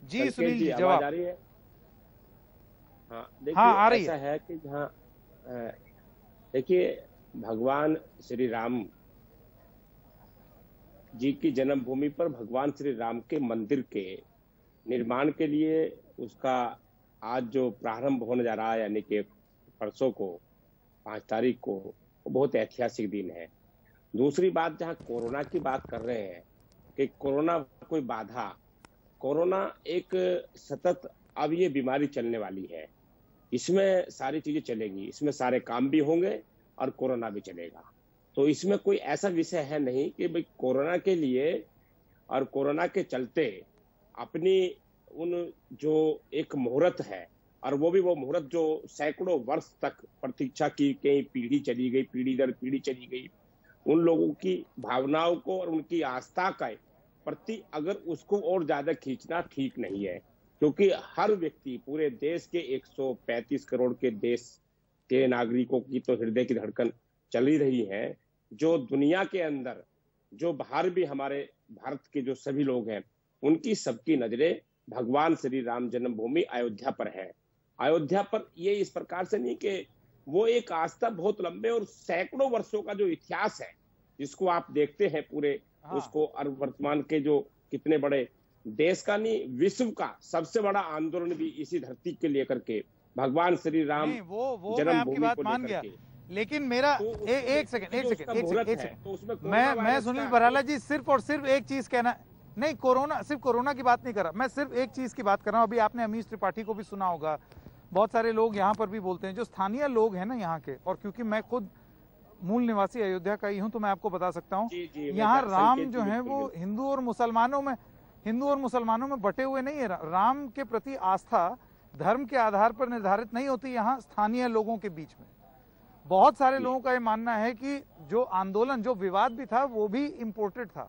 जी सुनील जी,
आवाज आ रही है? हाँ, देखिए
आ रही
ऐसा है कि जहाँ देखिए भगवान श्री राम जी की जन्मभूमि पर भगवान श्री राम के मंदिर के निर्माण के लिए उसका आज जो प्रारंभ होने जा रहा है, यानी कि परसों को 5 तारीख को, वो बहुत ऐतिहासिक दिन है। दूसरी बात, जहां कोरोना की बात कर रहे हैं कि कोरोना कोई बाधा, कोरोना एक सतत अब ये बीमारी चलने वाली है, इसमें सारी चीजें चलेगी, इसमें सारे काम भी होंगे और कोरोना भी चलेगा। तो इसमें कोई ऐसा विषय है नहीं कि भाई कोरोना के लिए और कोरोना के चलते अपनी उन जो एक मुहूर्त है, और वो भी वो मुहूर्त जो सैकड़ों वर्ष तक प्रतीक्षा की, कई पीढ़ी चली गई, पीढ़ी दर पीढ़ी चली गई, उन लोगों की भावनाओं को और उनकी आस्था के प्रति अगर उसको और ज्यादा खींचना ठीक नहीं है, क्योंकि हर व्यक्ति, पूरे देश के 135 करोड़ के देश के नागरिकों की तो हृदय की धड़कन चल ही रही है। जो दुनिया के अंदर, जो बाहर भी हमारे भारत के जो सभी लोग हैं, उनकी सबकी नजरें भगवान श्री राम जन्मभूमि अयोध्या पर है। अयोध्या पर ये इस प्रकार से नहीं कि वो एक आस्था बहुत लंबे और सैकड़ों वर्षों का जो इतिहास है, जिसको आप देखते हैं पूरे उसको, और वर्तमान के जो कितने बड़े देश का नहीं, विश्व का सबसे बड़ा आंदोलन भी इसी धरती के लेकर के भगवान श्री राम
जन्मभूमि को मान गया। लेकिन मेरा एक सेकंड, मैं सुनील भराला जी सिर्फ और सिर्फ एक चीज कहना, नहीं कोरोना, सिर्फ कोरोना की बात नहीं कर रहा, मैं सिर्फ एक चीज की बात कर रहा हूँ। अभी आपने अमीश त्रिपाठी को भी सुना होगा, बहुत सारे लोग यहाँ पर भी बोलते हैं, जो स्थानीय लोग हैं ना यहाँ के, और क्योंकि मैं खुद मूल निवासी अयोध्या का ही हूँ तो मैं आपको बता सकता हूँ, यहाँ राम जो है वो हिंदू और मुसलमानों में बटे हुए नहीं है। राम के प्रति आस्था धर्म के आधार पर निर्धारित नहीं होती यहाँ स्थानीय लोगों के बीच में। बहुत सारे लोगों का ये मानना है कि जो आंदोलन, जो विवाद भी था, वो भी इंपोर्टेड था,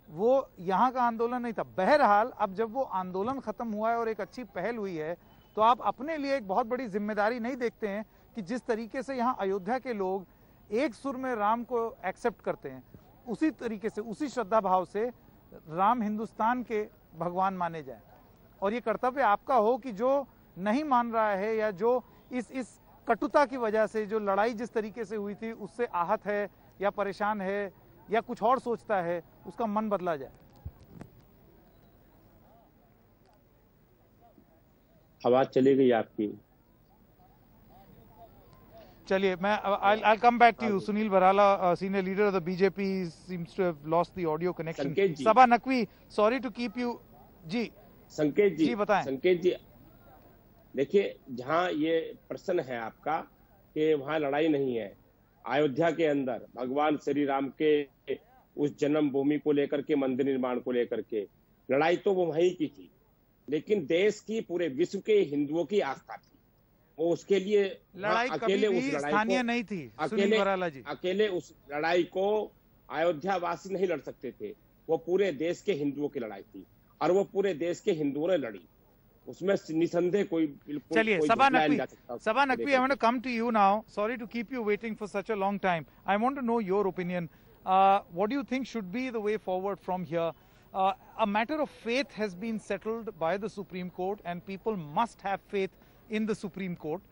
वो यहाँ का आंदोलन नहीं था। बहरहाल अब जब वो आंदोलन खत्म हुआ है और एक अच्छी पहल हुई है, तो आप अपने लिए एक बहुत बड़ी जिम्मेदारी नहीं देखते हैं कि जिस तरीके से यहाँ अयोध्या के लोग एक सुर में राम को एक्सेप्ट करते हैं, उसी तरीके से, उसी श्रद्धा भाव से राम हिंदुस्तान के भगवान माने जाए। और ये कर्तव्य आपका हो कि जो नहीं मान रहा है, या जो इस कटुता की वजह से, जो लड़ाई जिस तरीके से हुई थी उससे आहत है या परेशान है या कुछ और सोचता है, उसका मन बदला जाए।
आवाज चली गई आपकी।
चलिए, मैं I'll come back to you. Sunil Varala, senior leader of the BJP, seems to have lost the audio connection. Sabha Naqvi, sorry to keep you. जी
संकेत जी
बताएं।
संकेत जी, देखिए जहाँ ये प्रश्न है आपका कि वहाँ लड़ाई नहीं है, अयोध्या के अंदर भगवान श्री राम के उस जन्मभूमि को लेकर के, मंदिर निर्माण को लेकर के लड़ाई तो वो वहीं की थी, लेकिन देश की, पूरे विश्व के हिंदुओं की आस्था थी। वो उसके लिए
लड़ाई अकेले उस लड़ाई को नहीं थी,
अकेले उस लड़ाई को अयोध्या वासी नहीं लड़ सकते थे, वो पूरे देश के हिंदुओं की लड़ाई थी, और वो पूरे देश के हिंदुओं ने लड़ी, उसमें निसंदेह कोई बिल्कुल।
चलिए, सबा Naqvi, I want to come to you now. Sorry to keep you waiting for such a long time. I want to know your opinion. What do you think should be the way forward from here? A matter of faith has been settled by the Supreme Court, and people must have faith in the Supreme Court.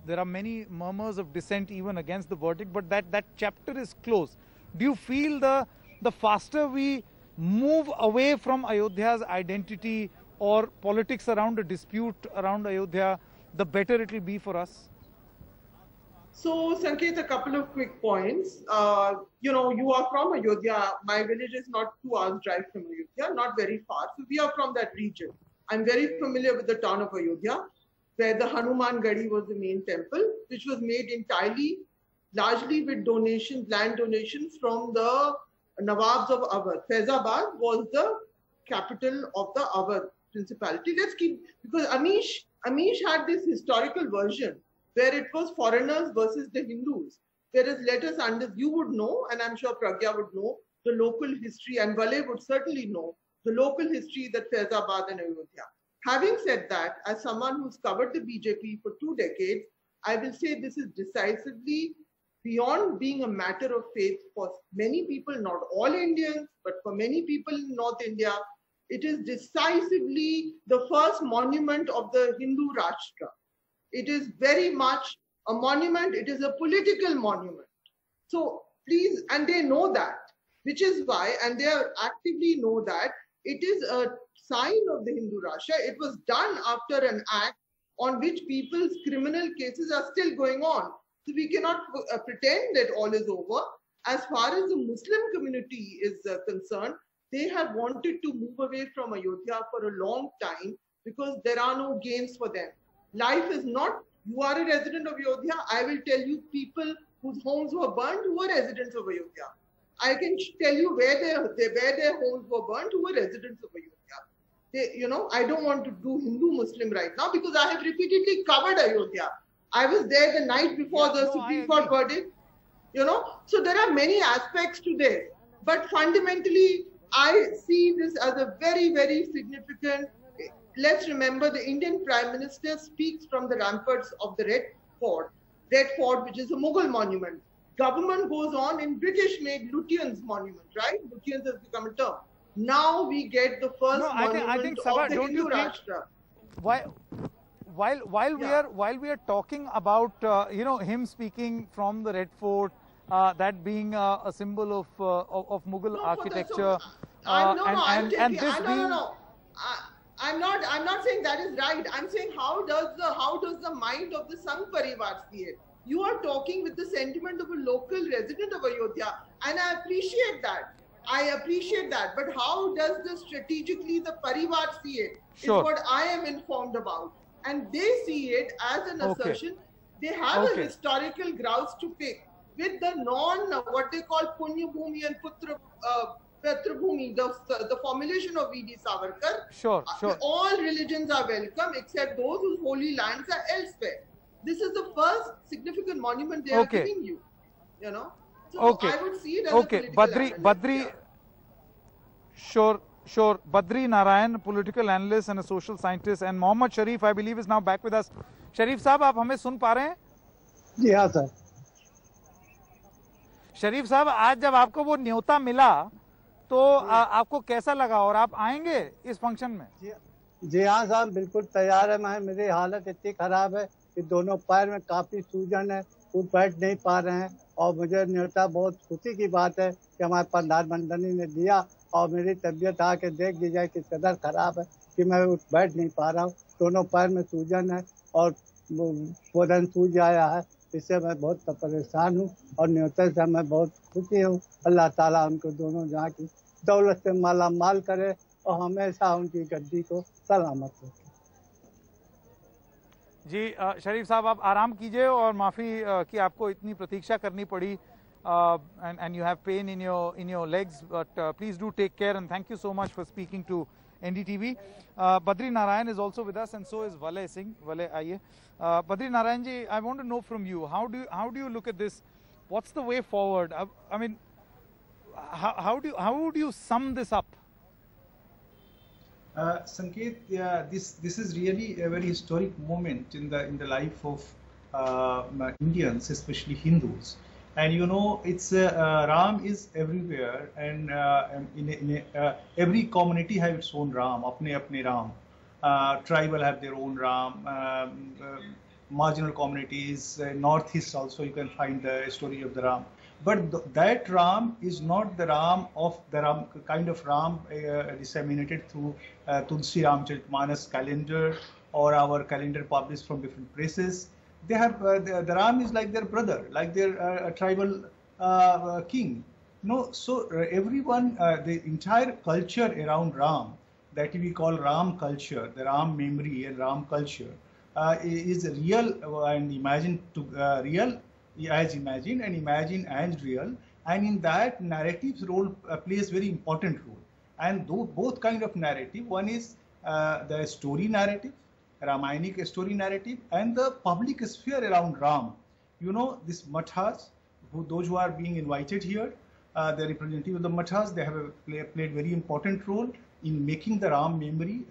There are many murmurs of dissent even against the verdict, but that chapter is closed. Do you feel the faster we move away from Ayodhya's identity or politics around a dispute around Ayodhya, the better it will be for us?
So, Sanket, a couple of quick points. You know, you are from Ayodhya. My village is not 2 hours drive from Ayodhya, not very far. So, we are from that region. I'm very familiar with the town of Ayodhya, where the Hanuman Gadi was the main temple, which was made entirely, largely with donations, land donations from the Nawabs of Awadh. Faizabad was the capital of the Awadh principality. Let's keep, because Amish had this historical version where it was foreigners versus the Hindus. Whereas let us understand, you would know, and I'm sure Pragya would know, the local history, and Vale would certainly know the local history that Faizabad and Ayodhya. Having said that, as someone who's covered the BJP for 2 decades, I will say this is decisively beyond being a matter of faith for many people, not all Indians, but for many people in North India. It is decisively the first monument of the Hindu Rashtra. It is very much a monument. It is a political monument. So please, and they know that, which is why, and they actively know that, it is a sign of the Hindu Rashtra. It was done after an act on which people's criminal cases are still going on. So we cannot pretend that all is over. As far as the Muslim community is concerned, they have wanted to move away from Ayodhya for a long time because there are no gains for them. Life is not, you are a resident of Ayodhya. I will tell you people whose homes were burned who were residents of Ayodhya. I can tell you where their homes were burned who were residents of Ayodhya. You know, I don't want to do Hindu-Muslim right now because I have repeatedly covered Ayodhya. I was there the night before the Supreme Court verdict, you know. So there are many aspects to this. But fundamentally, I see this as a very, very significant. Let's remember the Indian Prime Minister speaks from the ramparts of the Red Fort, which is a Mughal monument. Government goes on in British-made Lutyens monument, right? Lutyens has become a term. Now we get the first monument
I think,
of
Sabha,
the Hindu Rashtra.
While we are talking about you know, him speaking from the Red Fort, that being a symbol of Mughal architecture,
I'm not saying that is right. I'm saying how does the mind of the Sangh Parivar see it? You are talking with the sentiment of a local resident of Ayodhya, and I appreciate that. But how does strategically the Parivar see it? Sure. Is what I am informed about. And they see it as an assertion. They have a historical grouse to pick with the what they call Punya Bhumi and Putra Bhumi, the formulation of V.D. Savarkar.
Sure.
All religions are welcome except those whose holy lands are elsewhere. This is the first significant monument they are giving you. You know? So I would see it as a political
Badri, sure. Badri Narayan, political analyst and a social scientist, and Mohammad Sharif, I believe, is now back with us. Sharif साहब, आप हमें सुन पा रहे हैं?
जी हाँ sir.
शरीफ साहब, आज जब आपको वो न्योता मिला, तो आपको कैसा लगा और आप आएंगे इस फंक्शन में?
जी हाँ साहब, बिल्कुल तैयार है. मेरी हालत इतनी खराब है कि दोनों पैर में काफी सूजन है, उठ बैठ नहीं पा रहे हैं. और मुझे न्योता बहुत खुशी की बात है कि हमारे प्रधानमंत्री ने दिया, और मेरी तबीयत आके देख दी जाए कि कदर खराब है कि मैं उठ बैठ नहीं पा रहा हूँ. दोनों पैर में सूजन है और बदन सूज आया है. इससे मैं बहुत परेशान हूँ और न्योते से मैं बहुत खुशी हूँ. अल्लाह ताला उनको दोनों जहाँ की दौलत से माला माल करे और हमेशा उनकी गद्दी को सलामत रखे.
जी शरीफ साहब, आप आराम कीजिए और माफ़ी कि आपको इतनी प्रतीक्षा करनी पड़ी. And you have pain in your legs, but please do take care, and thank you so much for speaking to NDTV. Badri Narayan is also with us, and so is Vale Singh. Vale, आइए. Badri Narayan ji, I want to know from you, how do you look at this? What's the way forward? I mean, how would you sum this up?
Sanket, this is really a very historic moment in the life of Indians, especially Hindus. And you know, it's Ram is everywhere, and every community have its own Ram, apne Ram. Tribal have their own Ram, marginal communities. Northeast also you can find the story of the Ram. But that Ram is not the Ram of the Ram kind of Ram disseminated through Tulsi Ramcharitmanas calendar or our calendar published from different places. They have the Ram is like their brother, like their tribal king. No, so everyone, the entire culture around Ram, that we call Ram culture, the Ram memory and Ram culture, is real and imagined to real as imagined and imagined as real, and in that narrative's role plays very important role. And both kind of narrative, one is the story narrative, Ramayanic story narrative, and the public sphere around Ram. You know, these mathas, those who are being invited here, the representative of the mathas, they have played very important role in making the Ram memory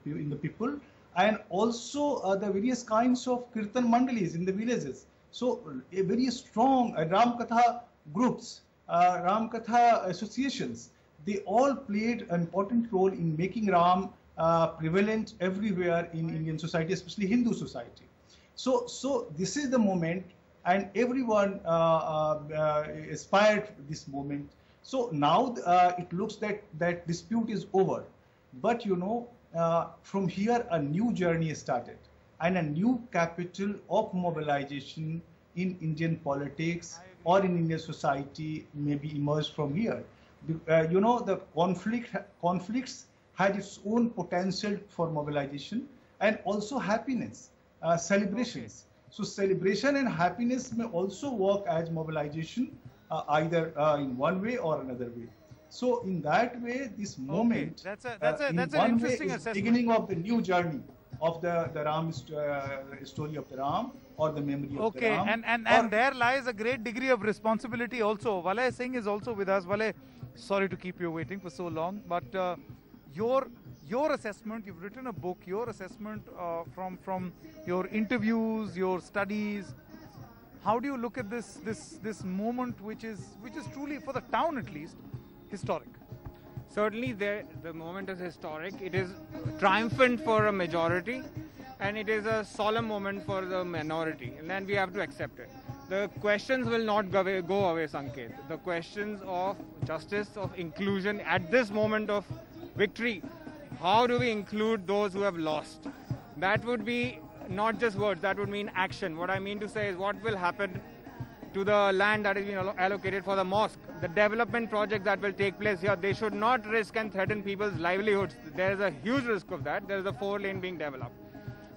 in the people, and also the various kinds of kirtan mandalis in the villages. So a very strong Ram Katha groups, Ram Katha associations, they all played an important role in making Ram prevalent everywhere in Indian society, especially Hindu society. So this is the moment, and everyone aspired this moment. So now it looks that dispute is over, but you know, from here a new journey started, and a new capital of mobilization in Indian politics or in Indian society may be emerged from here. You know, the conflicts had its own potential for mobilization and also happiness, celebrations. So celebration and happiness may also work as mobilization, either in one way or another way. So in that way, this moment,
that's an interesting assessment.
Beginning of the new journey of the Ram story of the Ram, or the memory of the Ram.
And there lies a great degree of responsibility also. Valay Singh is also with us. Valay, sorry to keep you waiting for so long, but your assessment, you've written a book, your assessment from your interviews, your studies, how do you look at this moment which is truly, for the town at least, historic?
Certainly the moment is historic. It is triumphant for a majority, and it is a solemn moment for the minority, and then we have to accept it. The questions will not go away, Sanket. The questions of justice, of inclusion at this moment of victory. How do we include those who have lost? That would be not just words, that would mean action. What I mean to say is what will happen to the land that is being allocated for the mosque, the development project that will take place here. They should not risk and threaten people's livelihoods. There is a huge risk of that. There is a 4-lane being developed.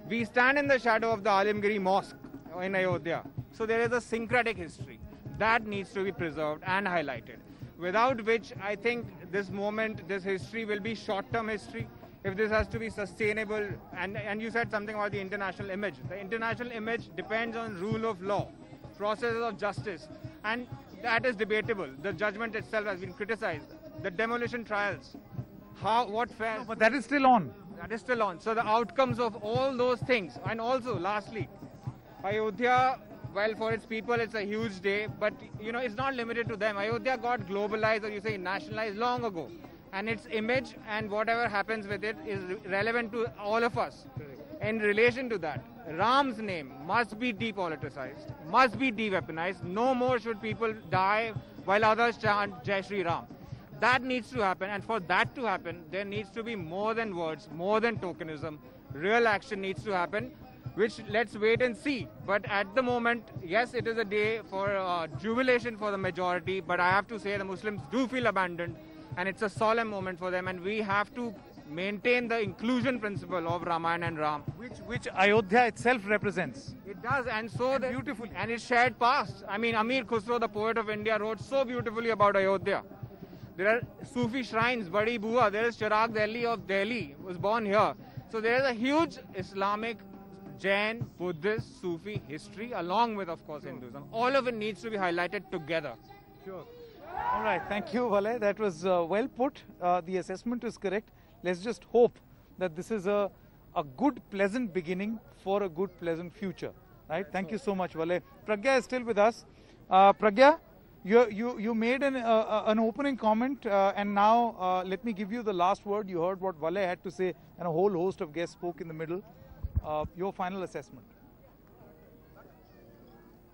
We stand in the shadow of the Alimgiri Mosque in Ayodhya. So there is a syncretic history that needs to be preserved and highlighted, without which I think this moment, this history will be short-term history. If this has to be sustainable, and you said something about the international image. The international image depends on rule of law, processes of justice, and that is debatable. The judgment itself has been criticized. The demolition trials, what fair...
No, but that is still on.
That is still on. So the outcomes of all those things, and also lastly, Ayodhya, well, for its people it's a huge day, but you know, it's not limited to them. Ayodhya got globalized, or you say nationalized, long ago, and its image and whatever happens with it is relevant to all of us. In relation to that, Ram's name must be depoliticized, must be de-weaponized. No more should people die while others chant Jai Shri Ram. That needs to happen, and for that to happen, there needs to be more than words, more than tokenism. Real action needs to happen, which let's wait and see. But at the moment, yes, it is a day for jubilation for the majority, but I have to say the Muslims do feel abandoned, and it's a solemn moment for them, and we have to maintain the inclusion principle of Ramayana and Ram.
Which Ayodhya itself represents.
It does, and so beautifully. And it's shared past. I mean, Amir Khusro, the poet of India, wrote so beautifully about Ayodhya. There are Sufi shrines, Badi Bua, there is Chirag Delhi of Delhi, was born here. So there is a huge Islamic, Jain, Buddhist, Sufi history, along with, of course, Hinduism. All of it needs to be highlighted together.
Sure. All right, thank you, Valay. That was well put. The assessment is correct. Let's just hope that this is a good, pleasant beginning for a good, pleasant future. Right? Thank you so much, Valay. Pragya is still with us. Pragya, you made an opening comment, and now let me give you the last word. You heard what Valay had to say, and a whole host of guests spoke in the middle. Your final assessment.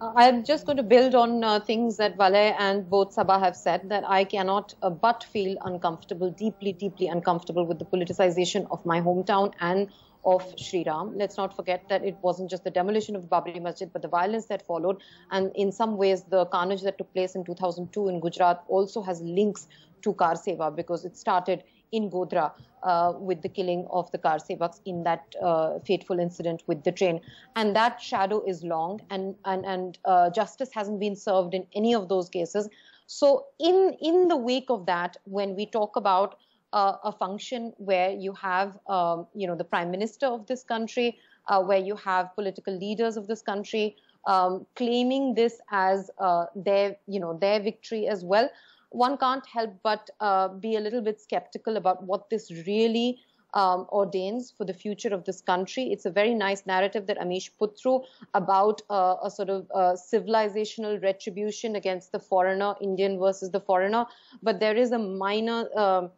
I'm just going to build on things that Valay and both Sabha have said, that I cannot but feel uncomfortable, deeply, deeply uncomfortable with the politicization of my hometown and of Sri Ram. Let's not forget that it wasn't just the demolition of the Babri Masjid, but the violence that followed. And in some ways, the carnage that took place in 2002 in Gujarat also has links to Kar Seva, because it started in Godhra with the killing of the Kar Sevaks in that fateful incident with the train. And that shadow is long, and justice hasn't been served in any of those cases. So in the wake of that, when we talk about a function where you have, the Prime Minister of this country, where you have political leaders of this country claiming this as their victory as well, one can't help but be a little bit skeptical about what this really ordains for the future of this country. It's a very nice narrative that Amish put through about a sort of civilizational retribution against the foreigner, Indian versus the foreigner. But there is a minor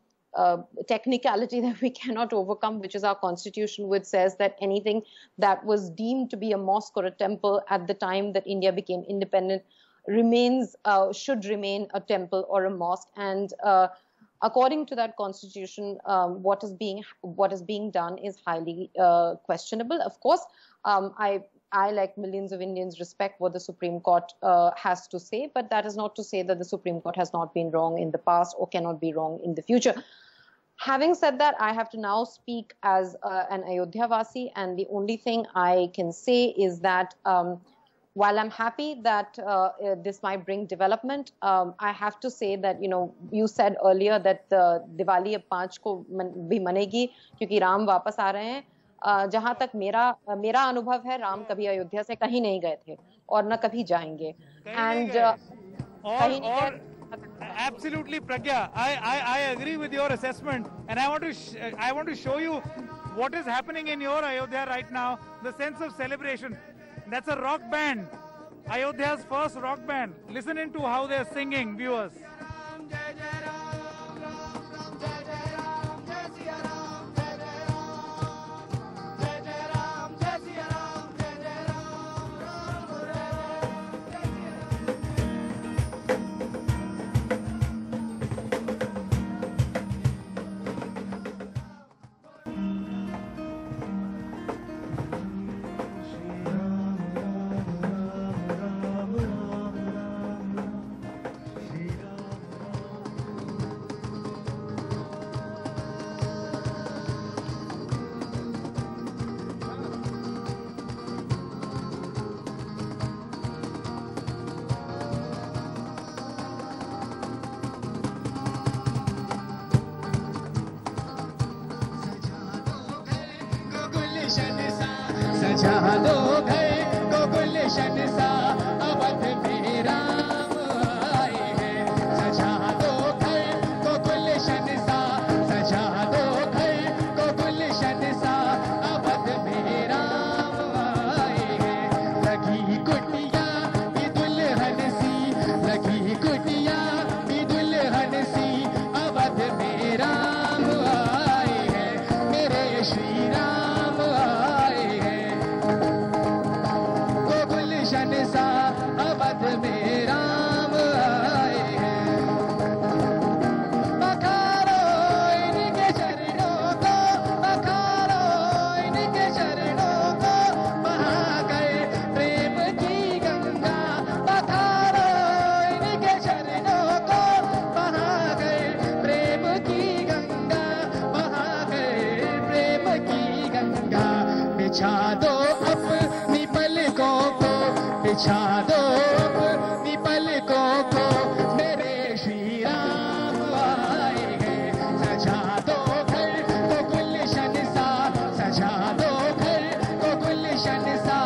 technicality that we cannot overcome, which is our constitution, which says that anything that was deemed to be a mosque or a temple at the time that India became independent should remain a temple or a mosque. And according to that constitution, what is being done is highly questionable. Of course, I, like millions of Indians, respect what the Supreme Court has to say, but that is not to say that the Supreme Court has not been wrong in the past or cannot be wrong in the future. Having said that, I have to now speak as an Ayodhya Vasi, and the only thing I can say is that while I'm happy that this might bring development, I have to say that, you said earlier that Diwali ab 5 ko bhi manegi क्योंकि राम वापस आ रहे हैं. जहां तक मेरा अनुभव है, राम कभी अयोध्या से कहीं नहीं गए थे और न कभी जाएंगे. And
absolutely, Pragya, I agree with your assessment, and I want to show you what is happening in your Ayodhya right now. The sense of celebration. That's a rock band, Ayodhya's first rock band. Listen into how they're singing, viewers.
सजा दो घर को गुलशन सा, अवध में राम आए हैं. सजा दो घर को गुलशन सा, सजा दो घर को गुलशन सा, अवध में राम आए हैं. लगी कुटिया भी दुल्हन सी, लगी कुटिया भी दुल्हन सी, अवध में राम आए हैं. मेरे श्री राम आए हैं. गुलशन सा अवध में राम आए हैं. पखारो इनके चरणों को, पखारो इनके चरणों को, बहा गए प्रेम की गंगा. पखारो इनके चरणों को, बहा गए प्रेम की गंगा, बहा गए प्रेम की गंगा. बिछा दो अपनी पलकों को, बिछा दो अपनी पलकों को, मेरे श्री राम आए हैं. सजा दो घर को गुलशन सा, सजा दो घर को गुलशन सा,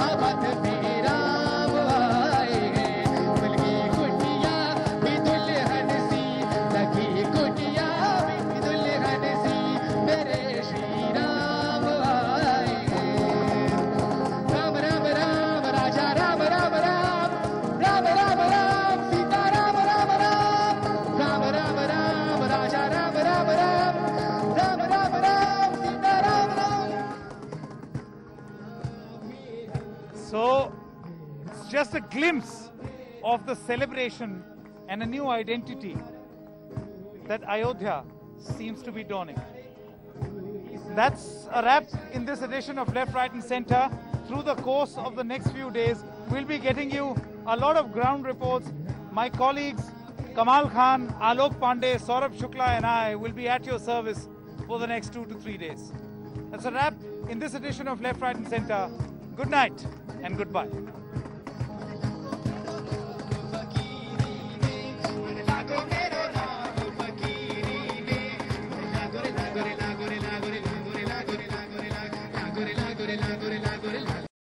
अवध में राम आए हैं. लगी कुटिया भी दुल्हन सी, लगी कुटिया भी दुल्हन सी, मेरे श्री राम आए हैं. राम राम राम राजा Ram Ram Ram.
just a glimpse of the celebration and a new identity that Ayodhya seems to be dawning. That's a wrap in this edition of Left, Right and Centre. Through the course of the next few days, we'll be getting you a lot of ground reports. My colleagues Kamal Khan, Alok Pandey, Saurabh Shukla and I will be at your service for the next 2 to 3 days. That's a wrap in this edition of Left, Right and Centre. Good night and goodbye.